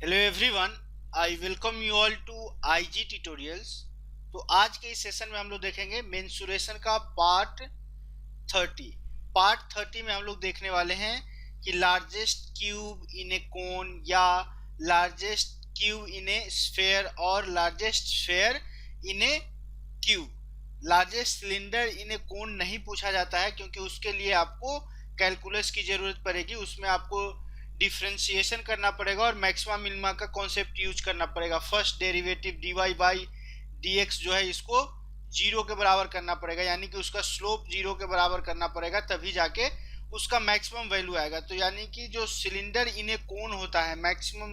Hello everyone, I welcome you all to IG tutorials. तो आज के इस सेशन में हम लोग देखेंगे मेंसुरेशन का पार्ट 30 में हम लोग देखने वाले हैं कि लार्जेस्ट क्यूब इन ए कोन या largest cube in A sphere और लार्जेस्ट स्फेयर इन ए क्यूब। लार्जेस्ट सिलेंडर इन ए कोन नहीं पूछा जाता है क्योंकि उसके लिए आपको कैलकुलस की जरूरत पड़ेगी। उसमें आपको डिफ्रेंशिएशन करना पड़ेगा और मैक्सिमा मिनिमा का कॉन्सेप्ट यूज करना पड़ेगा। First derivative dy by dx जो है इसको जीरो के बराबर करना पड़ेगा, यानी कि उसका स्लोप जीरो के बराबर करना पड़ेगा, तभी जाके उसका मैक्सिमम वैल्यू आएगा। तो यानी कि जो सिलेंडर इन ए कोन होता है मैक्सिमम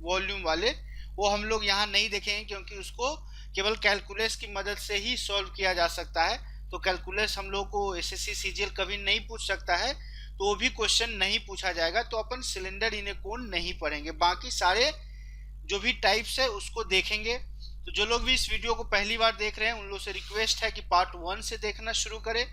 वॉल्यूम वाले, वो हम लोग यहाँ नहीं देखेंगे क्योंकि उसको केवल कैलकुलस की मदद से ही सॉल्व किया जा सकता है। तो कैलकुलस हम लोग को एसएससी सीजीएल कभी नहीं पूछ सकता है, तो वो भी क्वेश्चन नहीं पूछा जाएगा। तो अपन सिलेंडर इन ए कोन नहीं पढ़ेंगे, बाकी सारे जो भी टाइप्स है उसको देखेंगे। तो जो लोग भी इस वीडियो को पहली बार देख रहे हैं उन लोग से रिक्वेस्ट है कि पार्ट 1 से देखना शुरू करें।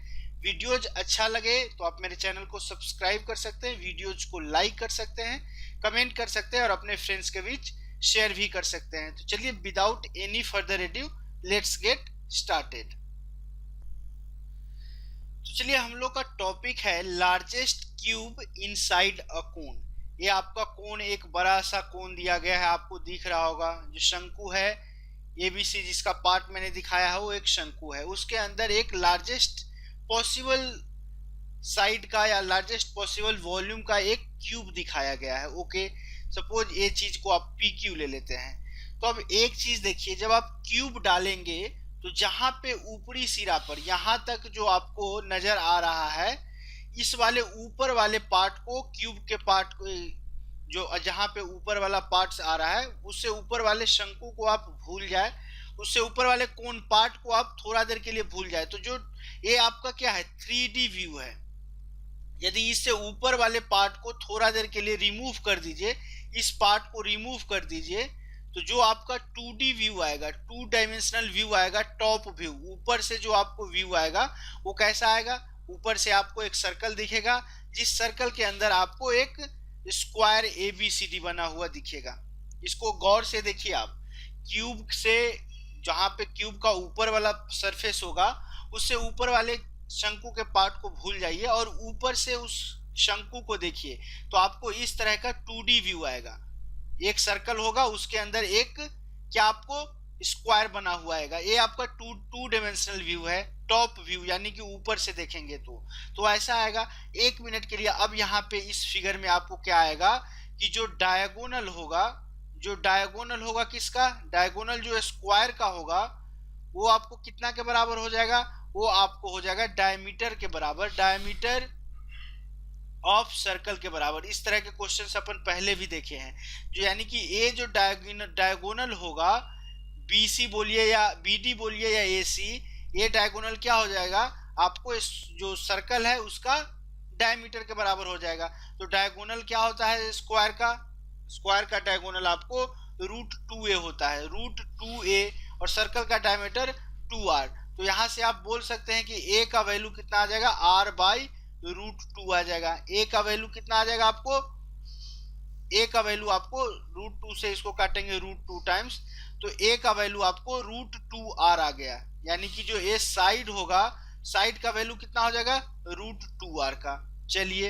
वीडियोज अच्छा लगे तो आप मेरे चैनल को सब्सक्राइब कर सकते हैं, वीडियोज को लाइक कर सकते हैं, कमेंट कर सकते हैं और अपने फ्रेंड्स के बीच शेयर भी कर सकते हैं। तो चलिए without any further edu let's get started. तो चलिए हम लोग का टॉपिक है लार्जेस्ट क्यूब इनसाइड अ कोन। ये आपका कोन एक बड़ा सा कोन दिया गया है, आपको दिख रहा होगा जो शंकु है एबीसी, जिसका पार्ट मैंने दिखाया है वो एक शंकु है। उसके अंदर एक लार्जेस्ट पॉसिबल साइड का या लार्जेस्ट पॉसिबल वॉल्यूम का एक क्यूब दिखाया गया है। ओके, सपोज ये चीज को आप पी क्यू ले लेते हैं। तो अब एक चीज देखिए, जब आप क्यूब डालेंगे तो जहां पे ऊपरी सिरा पर यहां तक जो आपको नजर आ रहा है, इस वाले ऊपर वाले पार्ट को, क्यूब के पार्ट को, जो जहां पे ऊपर वाला पार्ट्स आ रहा है उससे ऊपर वाले शंकु को आप भूल जाए, उससे ऊपर वाले कोन पार्ट को आप थोड़ा देर के लिए भूल जाए। तो जो ये आपका क्या है 3D व्यू है। यदि इससे ऊपर वाले पार्ट को थोड़ा देर के लिए रिमूव कर दीजिए, इस पार्ट को रिमूव कर दीजिए, तो जो आपका 2D व्यू आएगा, 2 डायमेंशनल व्यू आएगा, टॉप व्यू, ऊपर से जो आपको व्यू आएगा वो कैसा आएगा? ऊपर से आपको एक सर्कल दिखेगा, जिस सर्कल के अंदर आपको एक स्क्वायर ABCD बना हुआ दिखेगा। इसको गौर से देखिए आप। क्यूब से, जहां पे क्यूब का ऊपर वाला सरफेस होगा उससे ऊपर वाले शंकु के पार्ट को भूल जाइए और ऊपर से उस शंकु को देखिए, तो आपको इस तरह का 2D व्यू आएगा। एक सर्कल होगा, उसके अंदर एक क्या आपको स्क्वायर बना हुआ आएगा। ये आपका टू डायमेंशनल व्यू है, टॉप व्यू, यानी कि ऊपर से देखेंगे तो ऐसा आएगा। एक मिनट के लिए अब यहाँ पे इस फिगर में आपको क्या आएगा कि जो डायगोनल होगा, किसका डायगोनल, जो स्क्वायर का होगा, वो आपको कितना के बराबर हो जाएगा? वो आपको हो जाएगा डायमीटर के बराबर, डायमीटर ऑफ सर्कल के बराबर। इस तरह के क्वेश्चंस अपन पहले भी देखे हैं। जो यानी कि ये जो डायगोनल होगा, बीसी बोलिए या बीडी बोलिए या एसी, ये डायगोनल क्या हो जाएगा? आपको इस जो सर्कल है उसका डायमीटर के बराबर हो जाएगा। तो डायगोनल क्या होता है स्क्वायर का डायगोनल आपको √2a होता है, √2a, और सर्कल का डायमीटर 2r। तो यहां से आप बोल सकते हैं कि a का वैल्यू कितना आ जाएगा? r/√2 आ जाएगा। a का वैल्यू कितना आ जाएगा आपको? a का वैल्यू आपको √2 से इसको काटेंगे √2 टाइम्स, तो a का वैल्यू आपको √2r आ गया। यानी कि जो a साइड होगा, साइड का वैल्यू कितना हो जाएगा? √2r का। चलिए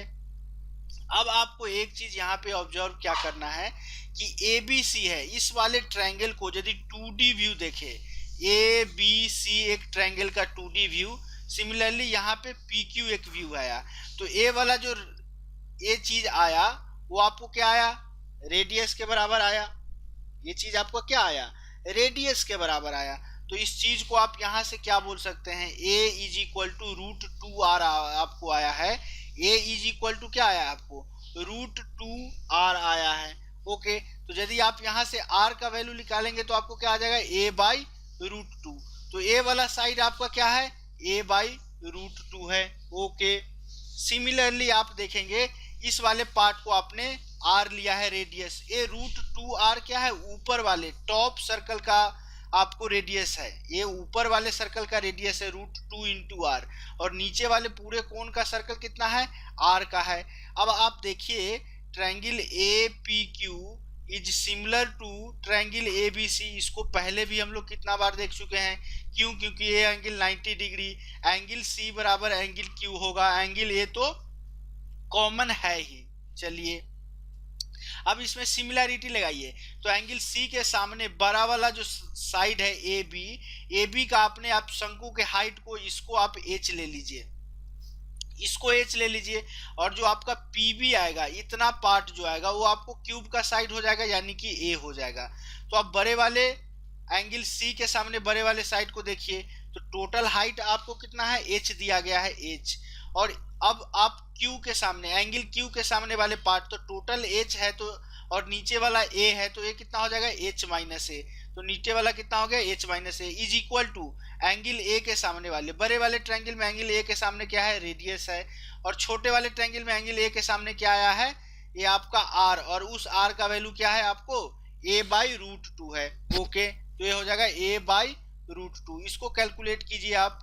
अब आपको एक चीज यहाँ पे ऑब्जर्व क्या करना है कि ABC है, इस वाले ट्रायंगल को यदि 2D व्यू देखे, ABC एक ट्रायंगल का 2D व्यू, सिमिलरली यहाँ पे PQ एक व्यू आया, तो ए वाला जो ये चीज आया वो आपको क्या आया? रेडियस के बराबर आया। ये चीज आपको क्या आया? रेडियस के बराबर आया। तो इस चीज को आप यहां से क्या बोल सकते हैं? a=√2r आपको आया है। a= क्या आया आपको? √2r आया है। ओके, तो यदि आप यहां से r का वैल्यू निकालेंगे तो आपको क्या आ जाएगा? a/√2। तो a वाला साइड आपका क्या है? a/√2 है। ओके, सिमिलरली आप देखेंगे इस वाले पार्ट को आपने r लिया है रेडियस। ये √2r क्या है? ऊपर वाले टॉप सर्कल का आपको रेडियस है, ये ऊपर वाले सर्कल का रेडियस है √2 × r, और नीचे वाले पूरे कोन का सर्कल कितना है? r का है। अब आप देखिए triangle APQ, is similar to triangle ABC। इसको पहले भी हम लोग कितना बार देख चुके हैं, क्यों? क्योंकि ये एंगल 90 डिग्री, एंगल C बराबर एंगल Q होगा, एंगल A तो कॉमन है ही। चलिए अब इसमें सिमिलैरिटी लगाइए, तो एंगल C के सामने बड़ा वाला जो साइड है AB का आपने आप शंकु के हाइट को इसको आप H ले लीजिए, इसको H ले लीजिए, और जो आपका PB आएगा, इतना पार्ट जो आएगा वो आपको क्यूब का साइड हो जाएगा, यानी कि A हो जाएगा। तो आप बड़े वाले एंगल C के सामने बड़े वाले साइड को देखिए, तो टोटल हाइट आपको कितना है, H दिया गया है, H। और अब आप Q के सामने, एंगल Q के सामने वाले पार्ट, तो टोटल H है, तो और नीचे वाला A है, तो ये कितना हो जाएगा, H माइनस A। तो नीचे वाला कितना हो गया, H minus A is equal to angle A के सामने वाले, बड़े वाले ट्रायंगल में एंगल A के सामने क्या है, रेडियस है, और छोटे वाले ट्रायंगल में एंगल A के सामने क्या आया है, ये आपका R, और उस R का वैल्यू क्या है आपको, A बाई रूट 2 है। ओके, तो ये हो जाएगा A बाई रूट 2। इसको कैलकुलेट कीजिए आप,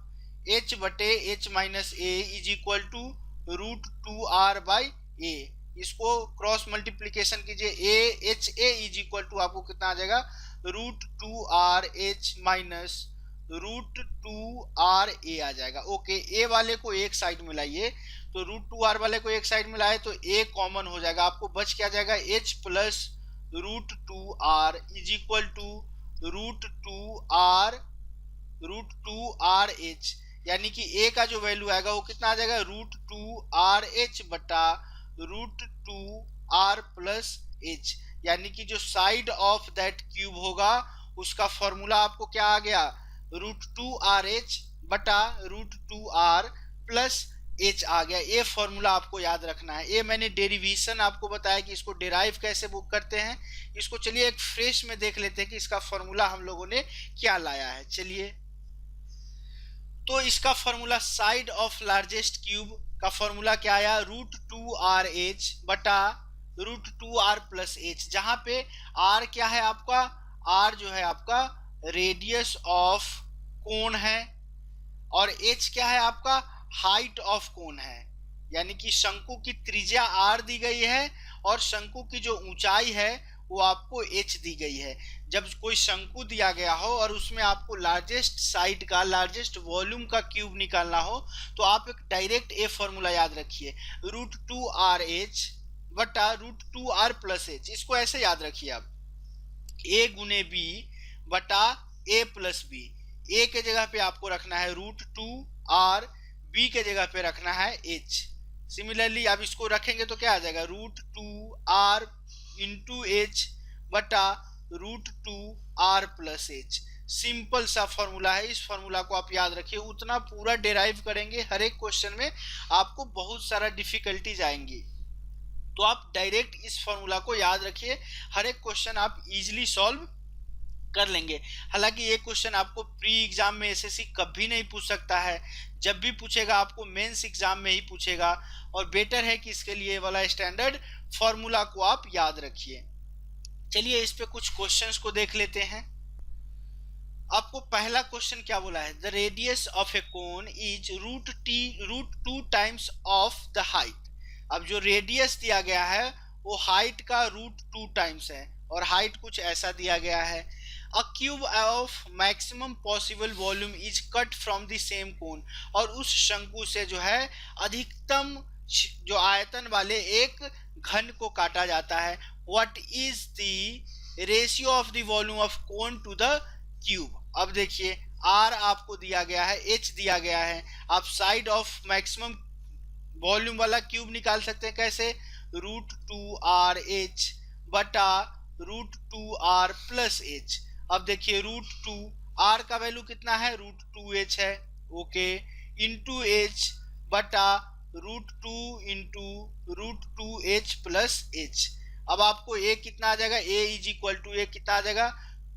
H बटे H minus A is equal to root 2R by A। इसको क्रॉस मल्टीप्लीकेशन कीजिए, AHA इज इक्वल टू आपको कितना आ जाएगा, root 2RH minus root 2RA आ जाएगा। ओके, ए वाले को एक साइड मिलाइए, तो रूट 2R वाले को एक साइड मिलाए तो A कॉमन हो जाएगा, आपको बच क्या जाएगा, H plus root 2R is equal to root 2RH, यानी कि A का जो वैल्यू आएगा वो कितना आ जाएगा, रूट 2RH बटा रूट 2R प्लस H, यानी कि जो साइड ऑफ दैट क्यूब होगा उसका फॉर्मूला आपको क्या आ गया, रूट 2RH बटा रूट 2R प्लस H आ गया। ये फॉर्मूला आपको याद रखना है। ये मैंने डेरिवेशन आपको बताया कि इसको डिराइव कैसे बुक करते हैं। इसको चलिए एक फ्रेश में देख लेते हैं कि इसका फॉर्मूला हम लोगों ने क्या लाया है। चलिए, तो इसका formula side of largest cube का फॉर्मूला क्या आया, रूट 2RH बटा रूट 2R प्लस H, जहां पे R क्या है आपका, R जो है आपका रेडियस ऑफ कोन है, और H क्या है आपका हाइट ऑफ कोन है, यानी कि शंकु की त्रिज्या R दी गई है और शंकु की जो ऊंचाई है वो आपको H दी गई है। जब कोई शंकु दिया गया हो और उसमें आपको लार्जेस्ट साइड का, लार्जेस्ट वॉल्यूम का क्यूब निकालना हो, तो आप एक डायरेक्ट ए फॉर्मूला याद रखिए, रूट 2RH बटा रूट 2R प्लस H। इसको ऐसे याद रखिए आप, A गुने B बटा A प्लस B। A के जगह पे आपको रखना है रूट 2R, B के जगह पे रखना है H। सिमिलरली आप इसको रखेंगे तो क्या आ जाएगा, रूट 2R इंटू H बटा root 2R plus H। Simple सा फॉर्मूला है, इस फॉर्मूला को आप याद रखिए। उतना पूरा डिराइव करेंगे, हर एक क्वेश्चन में आपको बहुत सारा डिफिकल्टीज आएंगी, तो आप डायरेक्ट इस फॉर्मूला को याद रखिए, हर एक क्वेश्चन आप इजीली सॉल्व कर लेंगे। हालांकि ये क्वेश्चन आपको प्री एग्जाम में एसएससी कभी नहीं पूछ सकता है, जब भी पूछेगा आपको मेंस एग्जाम में ही पूछेगा, और बेटर है कि इसके लिए वाला स्टैंडर्ड फॉर्मूला को आप याद रखिए। चलिए इस पे कुछ क्वेश्चंस को देख लेते हैं। आपको पहला क्वेश्चन क्या बोला है, the radius of a cone is root 2 times of the height. अब जो रेडियस दिया गया है वो हाइट का रूट 2 टाइम्स है, और हाइट कुछ ऐसा दिया गया है। A cube of maximum possible volume is cut from the same cone, और उस शंकु से जो है अधिकतम जो आयतन वाले एक घन को काटा जाता है। What is the ratio of the volume of cone to the cube. अब देखिए, R आपको दिया गया है, H दिया गया है, आप साइड ऑफ मैक्सिमम वॉल्यूम वाला क्यूब निकाल सकते हैं कैसे, रूट 2RH बटा रूट 2R प्लस H। अब देखिए रूट 2, R का वैल्यू कितना है, रूट 2H है, ओके, इंटू H बटा root 2 into root 2H plus H। अब आपको A कितना आ जाएगा, A is equal to A कितना आ जाएगा,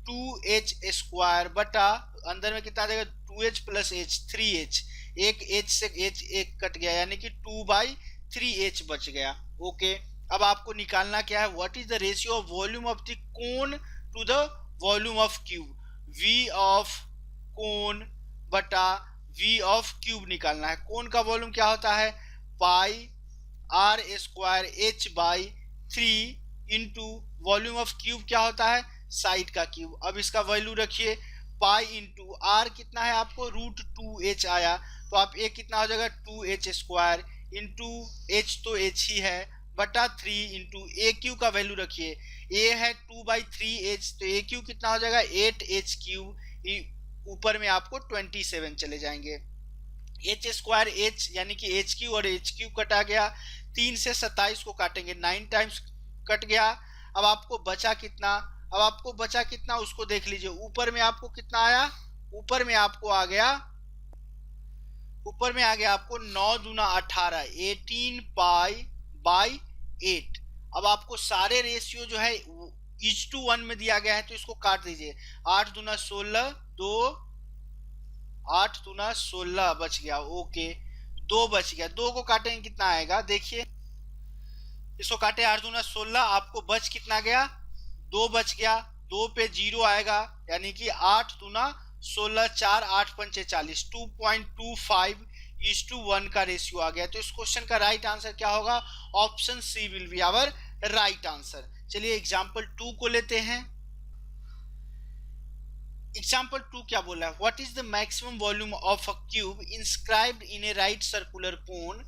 2H स्क्वायर बटा अंदर में कितना आ जाएगा, 2H प्लस H 3H, एक H से H एक कट गया, यानी कि 2/3H बच गया। ओके, अब आपको निकालना क्या है, what is the ratio of volume of the cone to the volume of cube. V of cone बटा V ऑफ क्यूब निकालना है। कोन का वॉल्यूम क्या होता है, पाई R square H by 3 into volume of cube क्या होता है, साइड का क्यूब। अब इसका वैल्यू रखिए, पाई इंटू आर कितना है आपको, √2h आया, तो आप ए कितना हो जाएगा 2h² इंटू एच तो एच ही है बटा 3 इंटू ए क्यू का वैल्यू रखिए, ए है 2/3h, तो ए क्यू कितना हो जाएगा 8h³, ऊपर में आपको 27 चले जाएंगे। h² h यानी कि एच क्यू और एच क्यू कटा गया, 3 से 27 को काटेंगे 9 टाइम्स कट गया। अब आपको बचा कितना, अब आपको बचा कितना उसको देख लीजिए, ऊपर में आपको कितना आया, ऊपर में आपको आ गया, ऊपर में आ गया आपको 9 दूना 18, 18π/8। अब आपको सारे रेशियो जो है 1:1 में दिया गया है, तो इसको काट दीजिए, 8 दूना 16, 2 8 दूना 16 बच गया, ओके 2 बच गया, 2 को काटेंगे कितना आएगा, देखिए इसको काटे 8 दूना 16, आपको बच कितना गया, 2 बच गया, 2 पे 0 आएगा, यानी कि 8 दूना 16, 4 8 पंचे 40, 2.25:1 का रेशियो आ गया। तो इस क्वेश्चन का राइट आंसर क्या होगा, option C will be our right answer. चलिए एग्जाम्पल 2 को लेते हैं। एग्जाम्पल 2 क्या बोला है, what is the maximum volume of a cube inscribed in a right circular cone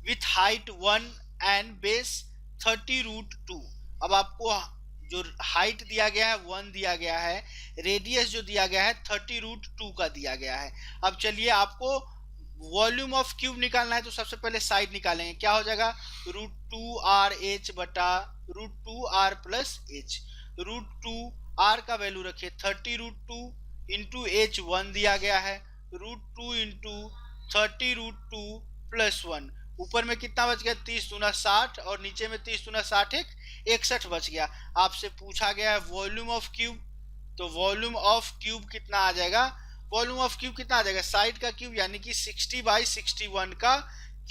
with height 1 and base 30√2। अब आपको जो हाइट दिया गया है 1 दिया गया है, रेडियस जो दिया गया है 30√2 का दिया गया है। अब चलिए आपको वॉल्यूम ऑफ क्यूब निकालना है, तो सबसे पहले साइड निकालेंगे, क्या हो जाएगा √2RH बटा √2R+h। √2R का वैल्यू रखिए 30√2 इंटू h 1 दिया गया है, √2 इंटू 30√2+1, ऊपर में कितना बच गया 30 दूना 60 और नीचे में 30 दूना 60 61 बच गया। आपसे पूछा गया है वॉल्यूम ऑफ क्यूब, तो वॉल्यूम ऑफ क्यूब कितना आ जाएगा, वॉल्यूम ऑफ क्यूब कितना आ जाएगा, साइड का क्यूब यानी कि 60/61 का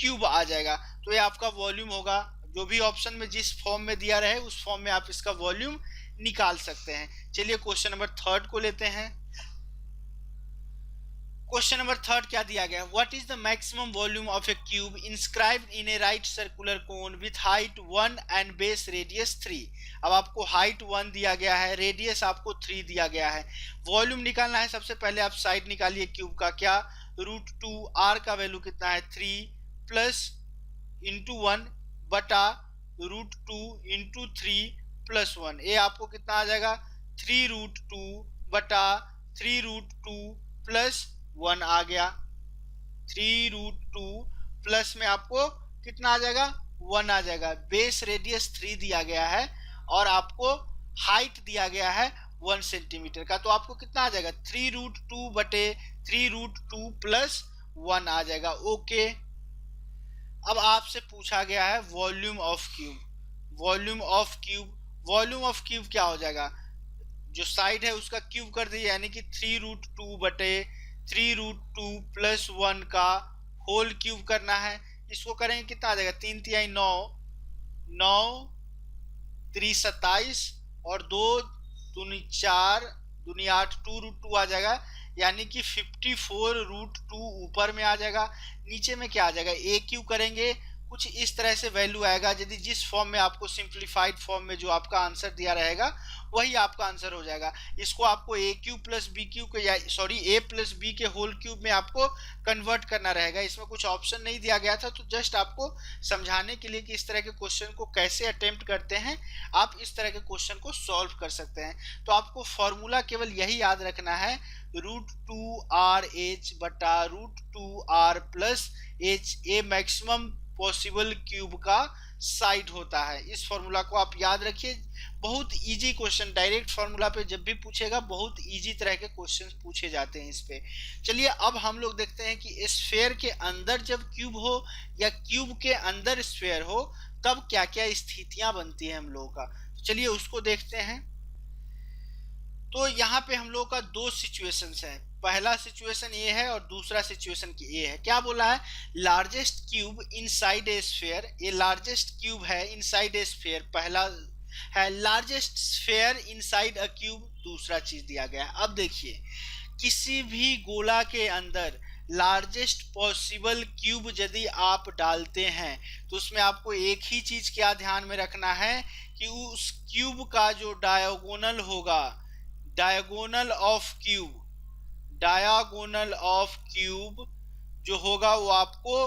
क्यूब आ जाएगा। तो ये आपका वॉल्यूम होगा, जो भी ऑप्शन में जिस फॉर्म में दिया रहे उस फॉर्म में आप इसका वॉल्यूम निकाल सकते हैं। चलिए क्वेश्चन नंबर 3 को लेते हैं। क्वेश्चन नंबर 3 क्या दिया गया, what is the maximum volume of A cube inscribed in a right circular cone with height 1 and base radius 3। अब आपको हाइट 1 दिया गया है, रेडियस आपको 3 दिया गया है, वॉल्यूम निकालना है। सबसे पहले आप साइड निकालिए क्यूब का, क्या √2R का वैल्यू कितना है 3 प्लस इंटू 1 बटा √2 इंटू 3+1, ये आपको कितना आ जाएगा 3√2 बटा 3√2+1 आ गया, 3√2 प्लस में आपको कितना आ जाएगा 1 आ जाएगा। बेस रेडियस 3 दिया गया है और आपको हाइट दिया गया है 1 सेंटीमीटर का, तो आपको कितना आ जाएगा 3√2 बटे 3√2+1 आ जाएगा, ओके। अब आपसे पूछा गया है volume of cube, volume of cube, volume of cube क्या हो जाएगा, जो साइड है उसका क्यूब कर दीजिए, यानी कि 3√2 बटे 3√2+1 का होल क्यूब करना है। इसको करेंगे कितना आ जाएगा 3 तिहाई 9, 9 3 27 और 2 दूनी 4 दूनी 8, 2√2 आ जाएगा, यानी कि 54√2 ऊपर में आ जाएगा। नीचे में क्या आ जाएगा, ए क्यू करेंगे, कुछ इस तरह से वैल्यू आएगा। यदि जिस फॉर्म में आपको सिंप्लीफाइड फॉर्म में जो आपका आंसर दिया रहेगा वही आपका आंसर हो जाएगा। इसको आपको ए क्यू प्लस बी क्यू के, या सॉरी ए प्लस बी के होल क्यूब में आपको कन्वर्ट करना रहेगा। इसमें कुछ ऑप्शन नहीं दिया गया था, तो जस्ट आपको समझाने के लिए कि इस तरह के क्वेश्चन को कैसे अटेम्प्ट करते हैं, आप इस तरह के क्वेश्चन को सॉल्व कर सकते हैं। तो आपको फॉर्मूला केवल यही याद रखना है, √2RH बटा √2R+h, ए मैक्सिमम पॉसिबल क्यूब का साइड होता है। इस फॉर्मूला को आप याद रखिए, बहुत इजी क्वेश्चन, डायरेक्ट फॉर्मूला पे जब भी पूछेगा बहुत इजी तरह के क्वेश्चन पूछे जाते हैं इस पे। चलिए अब हम लोग देखते हैं कि स्फीयर के अंदर जब क्यूब हो या क्यूब के अंदर स्फीयर हो तब क्या क्या स्थितियां बनती है हम लोगों का, तो चलिए उसको देखते हैं। तो यहाँ पे हम लोग का 2 सिचुएशंस है, पहला सिचुएशन ये है और दूसरा सिचुएशन ये है। क्या बोला है, largest cube inside a sphere, ये लार्जेस्ट क्यूब है इनसाइड ए स्फीयर, पहला है largest sphere inside a cube, दूसरा चीज दिया गया है। अब देखिए किसी भी गोला के अंदर लार्जेस्ट पॉसिबल क्यूब यदि आप डालते हैं तो उसमें आपको एक ही चीज क्या ध्यान में रखना है कि उस क्यूब का जो डायगोनल होगा, डायगोनल ऑफ क्यूब जो होगा वो आपको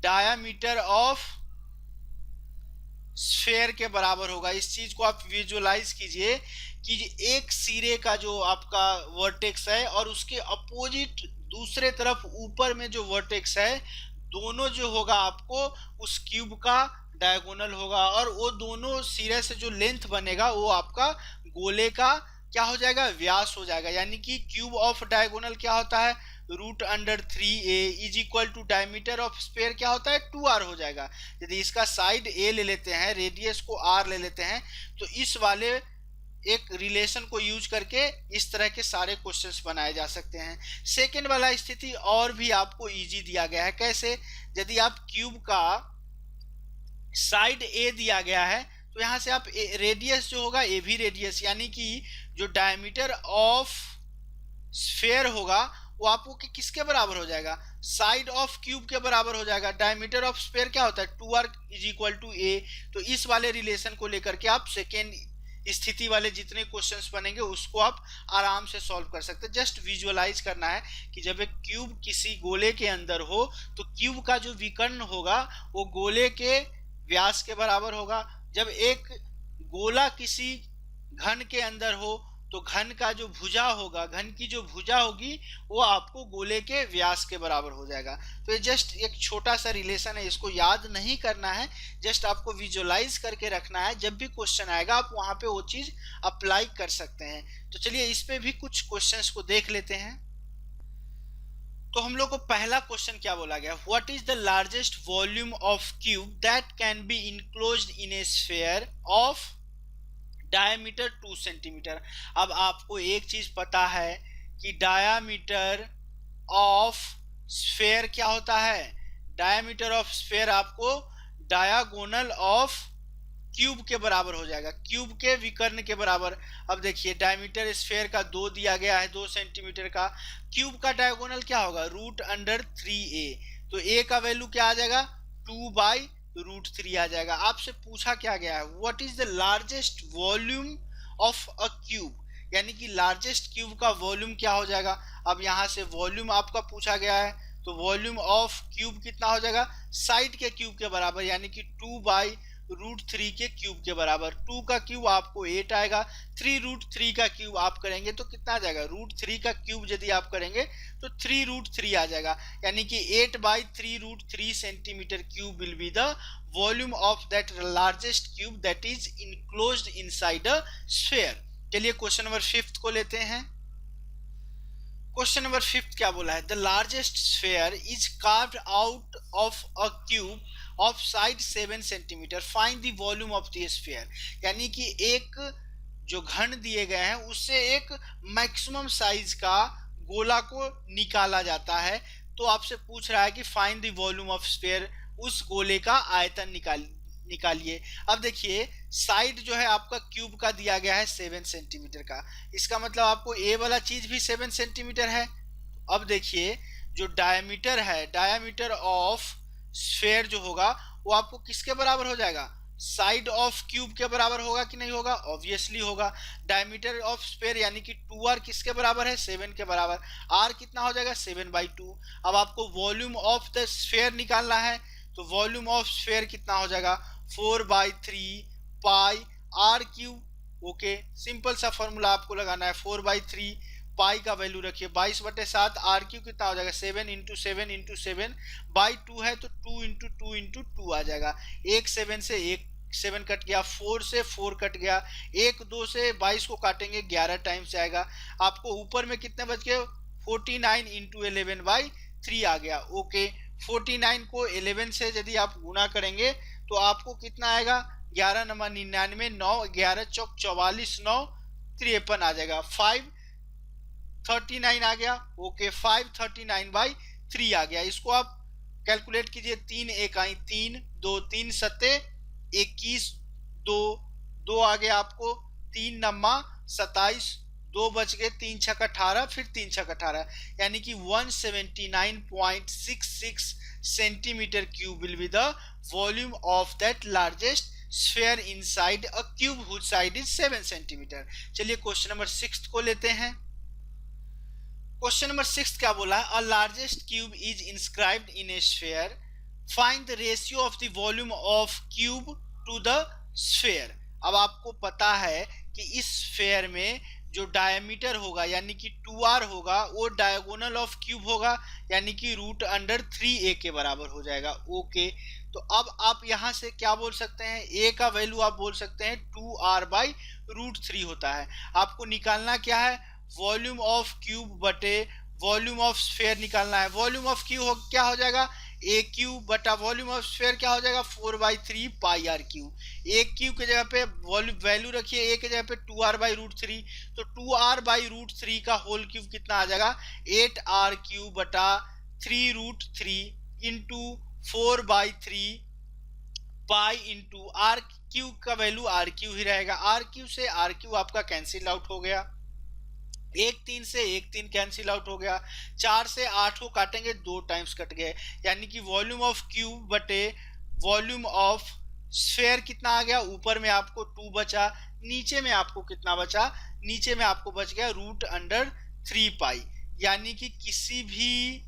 डायामीटर ऑफ स्फेयर के बराबर होगा। इस चीज को आप विजुअलाइज कीजिए कि एक सिरे का जो आपका वर्टेक्स है और उसके अपोजिट दूसरे तरफ ऊपर में जो वर्टेक्स है, दोनों जो होगा आपको उस क्यूब का डायगोनल होगा, और वो दोनों सिरे से जो लेंथ बनेगा वो आपका गोले का क्या हो जाएगा, व्यास हो जाएगा। यानी कि क्यूब ऑफ डायगोनल क्या होता है, √3a is equal to diameter of sphere क्या होता है, 2r हो जाएगा। यदि इसका साइड a ले लेते हैं, रेडियस को r ले लेते हैं, तो इस वाले एक रिलेशन को यूज करके इस तरह के सारे क्वेश्चंस बनाए जा सकते हैं। सेकेंड वाला स्थिति और भी आपको इजी दिया गया है। कैसे, यदि आप क्यूब का साइड a दिया गया है तो यहाँ से आप रेडियस जो होगा ए भी रेडियस, यानी कि जो डायमीटर ऑफ स्फेयर होगा वो आपको किसके बराबर हो जाएगा, साइड ऑफ क्यूब के बराबर हो जाएगा। डायमीटर ऑफ स्फेयर क्या होता है, 2r is equal to a। तो इस वाले रिलेशन को लेकर के आप सेकेंड स्थिति वाले जितने क्वेश्चंस बनेंगे उसको आप आराम से सॉल्व कर सकते हैं। जस्ट विजुअलाइज करना है कि जब एक क्यूब किसी गोले के अंदर हो तो क्यूब का जो विकर्ण होगा वो गोले के व्यास के बराबर होगा। जब एक गोला किसी घन के अंदर हो तो घन का जो भुजा होगा, घन की जो भुजा होगी वो आपको गोले के व्यास के बराबर हो जाएगा। तो ये जस्ट एक छोटा सा रिलेशन है, इसको याद नहीं करना है, जस्ट आपको विजुअलाइज करके रखना है। जब भी क्वेश्चन आएगा आप वहां पे वो चीज अप्लाई कर सकते हैं। तो चलिए इस पे भी कुछ क्वेश्चंस को देख लेते हैं। तो हम लोग को पहला क्वेश्चन क्या बोला गया, what is the largest volume of cube that can be enclosed in A sphere of diameter 2 centimetre. अब आपको एक चीज पता है कि डायमीटर ऑफ स्फेयर क्या होता है, डायमीटर ऑफ स्फेयर आपको डायगोनल ऑफ क्यूब के बराबर हो जाएगा, क्यूब के विकर्ण के बराबर। अब देखिए डायमीटर स्फेयर का 2 दिया गया है, 2 सेंटीमीटर का, क्यूब का डायगोनल क्या होगा, √3a। तो a का वैल्यू क्या आ जाएगा, 2/√3 आ जाएगा। आपसे पूछा क्या गया है, what is the largest volume of a cube, यानी कि लार्जेस्ट क्यूब का वॉल्यूम क्या हो जाएगा। अब यहाँ से वॉल्यूम आपका पूछा गया है तो वॉल्यूम ऑफ क्यूब कितना हो जाएगा, साइड के क्यूब के बराबर, यानी कि 2/√3 के क्यूब के बराबर। 2 का क्यूब आपको 8 आएगा, 3√3 का क्यूब आप करेंगे तो कितना आ जाएगा, √3 का क्यूब यदि आप करेंगे तो 3√3 आ जाएगा, यानी कि 8/3√3 centimetre cube will be the volume of that largest cube that is enclosed inside a sphere. चलिए क्वेश्चन नंबर 5 को लेते हैं। क्वेश्चन नंबर 5 क्या बोला है, the largest sphere is carved out of a cube of side 7 centimetre, find the volume of the sphere. यानी कि एक जो घन दिए गए हैं उससे एक मैक्सिमम साइज का गोला को निकाला जाता है। तो आपसे पूछ रहा है कि find the volume of sphere, उस गोले का आयतन निकालिए। अब देखिए साइड जो है आपका क्यूब का दिया गया है 7 सेंटीमीटर का, इसका मतलब आपको ए वाला चीज भी 7 सेंटीमीटर है। अब देखिए जो डायमीटर है, डायमीटर ऑफ स्फीयर जो होगा वो आपको किसके बराबर हो जाएगा, साइड ऑफ क्यूब के बराबर होगा कि नहीं होगा, ऑब्वियसली होगा। डायमीटर ऑफ स्फीयर यानी कि 2r किसके बराबर है, 7 के बराबर। r कितना हो जाएगा, 7/2। अब आपको वॉल्यूम ऑफ द स्फीयर निकालना है तो वॉल्यूम ऑफ स्फीयर कितना हो जाएगा, 4/3 पाई r क्यूब। ओके, सिंपल सा फॉर्मूला आपको लगाना है, 4/3 पाई का वैल्यू रखिए 22/7, r क्यूब कितना हो जाएगा, 7 × 7 × 7/2 है तो 2 × 2 × 2 आ जाएगा। एक 7 से एक 7 कट गया, 4 से 4 कट गया, 1 2 से 22 को काटेंगे 11 टाइम्स जाएगा। आपको ऊपर में कितने बच गए, 49 × 11/3 आ गया। ओके, 49 को 11 से यदि आप गुना करेंगे तो आपको कितना आएगा, 11 × 99 9, 11 चौक 44, 9 53 आ जाएगा, 539 आ गया। ओके, 539/3 आ गया। इसको आप कैलकुलेट कीजिए, 3 1 3, 2 3 7 21, 2 2 आ गया आपको, 3 9 27, 2 बच गए, 3 6 18, फिर 3 6 18, यानी कि 179.66 centimetre cube will be the volume of that largest sphere inside a cube whose side is 7 centimetre. चलिए क्वेश्चन नंबर 6 को लेते हैं। क्वेश्चन नंबर 6 क्या बोला है? A largest cube is inscribed in A sphere, find the ratio of the volume of cube two the sphere. अब आपको पता है कि इस स्फेयर में जो डायमीटर होगा यानी कि 2r होगा वो डायगोनल ऑफ क्यूब होगा यानी कि रूट अंडर 3a के बराबर हो जाएगा। ओके, तो अब आप यहां से क्या बोल सकते हैं? a का वैल्यू आप बोल सकते हैं 2r बाई रूट 3 होता है। आपको निकालना क्या है? वॉल्यूम ऑफ क्यूब बटे वॉल्यूम ऑफ स्फेयर निकालना है। वॉल्यूम ऑफ क्यूब क्या हो जाएगा? ए क्यूब बटा वॉल्यूम ऑफ स्फेयर क्या हो जाएगा? 4/3 पाई आर क्यूब। ए क्यूब के जगह पे वॉल्यूम वैल्यू रखिए, ए के जगह पे 2r बाई रूट 3, तो 2r बाई रूट 3 का होल क्यूब कितना आ जाएगा? 8r क्यूब बटा 3 root 3 into 4/3 pi into R cube का वैल्यू आर क्यूब ही रहेगा। आर क्यूब से आर क्यूब आपका कैंसिल आउट हो गया, 1 3 से 1 3 कैंसिल आउट हो गया, 4 से 8 को काटेंगे 2 टाइम्स कट गए, यानी कि वॉल्यूम ऑफ क्यूब बटे वॉल्यूम ऑफ स्फेयर कितना आ गया? ऊपर में आपको 2 बचा, नीचे में आपको कितना बचा? नीचे में आपको बच गया रूट अंडर 3 पाई। यानी कि किसी भी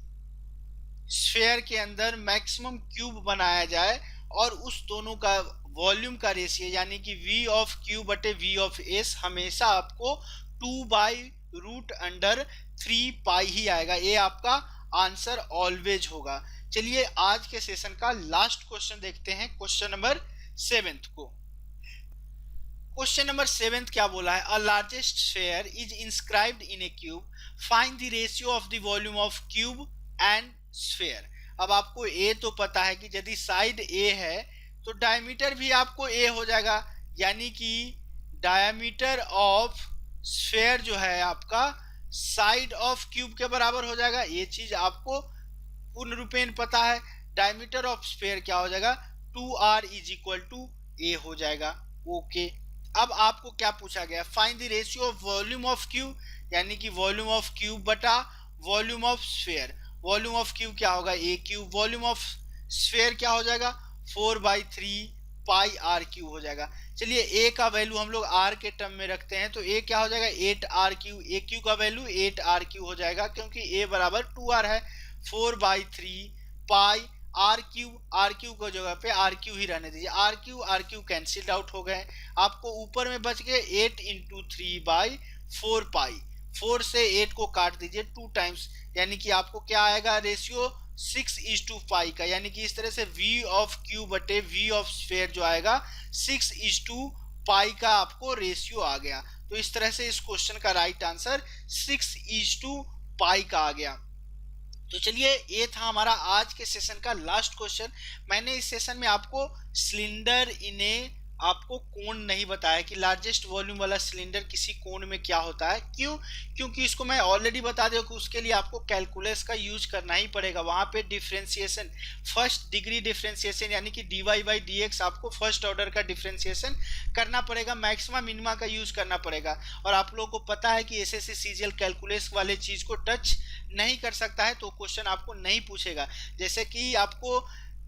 स्फेयर के अंदर मैक्सिमम क्यूब बनाया जाए और उस दोनों का वॉल्यूम का रेशियो यानी कि v ऑफ क्यू बटे v ऑफ s हमेशा आपको 2 बाई रूट अंडर 3 पाई ही आएगा। ये आपका आंसर ऑलवेज होगा। चलिए आज के सेशन का लास्ट क्वेश्चन देखते हैं, क्वेश्चन नंबर 7 को। क्वेश्चन नंबर 7 क्या बोला है? A largest sphere is inscribed in A cube, find the ratio of the volume of cube and sphere. अब आपको ए तो पता है कि यदि साइड ए है तो डायमीटर भी आपको ए हो जाएगा, यानी कि डायमीटर ऑफ स्फेयर जो है आपका साइड ऑफ क्यूब के बराबर हो जाएगा। ये चीज आपको पूर्ण रूपेण पता है। डायमीटर ऑफ स्फेयर क्या हो जाएगा? 2r इज इक्वल टू ए हो जाएगा। ओके, अब आपको क्या पूछा गया? Find the ratio of volume of cube, यानी कि वॉल्यूम ऑफ क्यूब बटा volume of sphere. Volume of cube क्या होगा? ए क्यूब। वॉल्यूम ऑफ स्फेयर क्या हो जाएगा? 4/3 पाई आर क्यूब हो जाएगा। चलिए ए का वैल्यू हम लोग आर के टर्म में रखते हैं, तो ए क्या हो जाएगा? 8r cube. ए क्यूब का वैल्यू 8r क्यूब हो जाएगा क्योंकि ए बराबर 2r है। 4/3 पाई आर क्यूब को जगह पे आर क्यूब ही रहने दीजिए। आर क्यूब कैंसिल्ड आउट हो गए। आपको ऊपर में बच गए 8 इंटू 3/4 पाई। 4 से 8 को काट दीजिए 2 टाइम्स, यानी कि आपको क्या आएगा? रेशियो 6:पाई का, यानी कि इस तरह से v ऑफ क्यू बटे v ऑफ स्फेयर जो आएगा 6:पाई का आपको रेशियो आ गया। तो इस तरह से इस क्वेश्चन का राइट आंसर 6:पाई का आ गया। तो चलिए ये था हमारा आज के सेशन का लास्ट क्वेश्चन। मैंने इस सेशन में आपको सिलेंडर इन ए आपको कोण नहीं बताया कि लार्जेस्ट वॉल्यूम वाला सिलेंडर किसी कोण में क्या होता है। क्यों? क्योंकि इसको मैं ऑलरेडी बता दूं कि उसके लिए आपको कैलकुलस का यूज करना ही पड़ेगा। वहां पे डिफरेंशिएशन, फर्स्ट डिग्री डिफरेंशिएशन यानी कि dy/dx आपको फर्स्ट ऑर्डर का डिफरेंशिएशन करना पड़ेगा, मैक्सिमा मिनिमा का यूज करना पड़ेगा। और आप लोगों को पता है कि एसएससी सीजीएल कैलकुलस वाले चीज को टच नहीं कर सकता है, तो क्वेश्चन आपको नहीं पूछेगा। जैसे कि आपको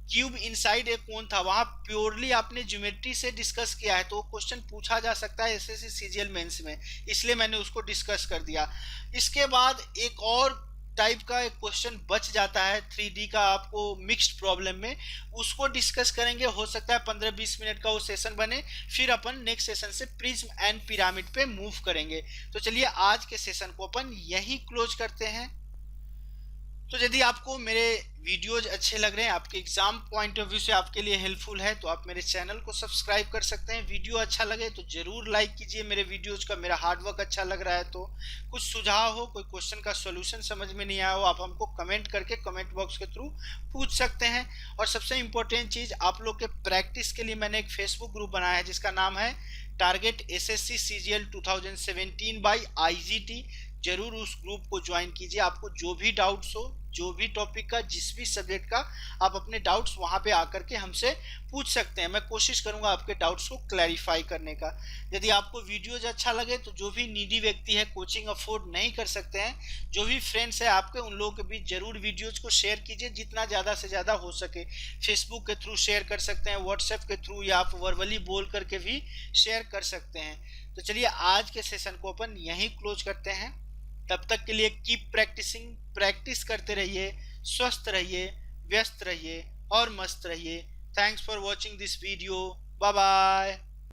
क्यूब इनसाइड एक कोन था, वहां प्योरली आपने ज्योमेट्री से डिस्कस किया है, तो क्वेश्चन पूछा जा सकता है एसएससी सीजीएल मेंस में, इसलिए मैंने उसको डिस्कस कर दिया। इसके बाद एक और टाइप का एक क्वेश्चन बच जाता है 3D का आपको मिक्स्ड प्रॉब्लम में, उसको डिस्कस करेंगे। हो सकता है 15-20 मिनट का वो सेशन बने, फिर अपन नेक्स्ट सेशन से प्रिज्म एंड पिरामिड पे मूव करेंगे। तो चलिए आज के सेशन को अपन यही क्लोज करते हैं। तो यदि आपको मेरे वीडियोज अच्छे लग रहे हैं, आपके एग्जाम पॉइंट ऑफ व्यू से आपके लिए हेल्पफुल है, तो आप मेरे चैनल को सब्सक्राइब कर सकते हैं। वीडियो अच्छा लगे तो जरूर लाइक कीजिए मेरे वीडियोज का। मेरा हार्डवर्क अच्छा लग रहा है तो कुछ सुझाव हो, कोई क्वेश्चन का सॉल्यूशन समझ में नहीं आया हो, आप हमको कमेंट करके कमेंट बॉक्स के थ्रू पूछ सकते हैं। और सबसे इम्पोर्टेंट चीज़, आप लोग के प्रैक्टिस के लिए मैंने एक फेसबुक ग्रुप बनाया है जिसका नाम है target SSC CGL 2017 by IGT। जरूर उस ग्रुप को ज्वाइन कीजिए। आपको जो भी डाउट्स हो जो भी टॉपिक का, जिस भी सब्जेक्ट का, आप अपने डाउट्स वहाँ पे आकर के हमसे पूछ सकते हैं। मैं कोशिश करूँगा आपके डाउट्स को क्लैरिफाई करने का। यदि आपको वीडियोज अच्छा लगे तो जो भी नीडी व्यक्ति है, कोचिंग अफोर्ड नहीं कर सकते हैं, जो भी फ्रेंड्स है आपके, उन लोगों के बीच जरूर वीडियोज को शेयर कीजिए जितना ज़्यादा से ज़्यादा हो सके। फेसबुक के थ्रू शेयर कर सकते हैं, व्हाट्सएप के थ्रू, या आप वर्बली बोल करके भी शेयर कर सकते हैं। तो चलिए आज के सेशन को अपन यहीं क्लोज करते हैं। तब तक के लिए कीप प्रैक्टिसिंग, प्रैक्टिस करते रहिए, स्वस्थ रहिए, व्यस्त रहिए और मस्त रहिए। Thanks for watching this video. Bye bye.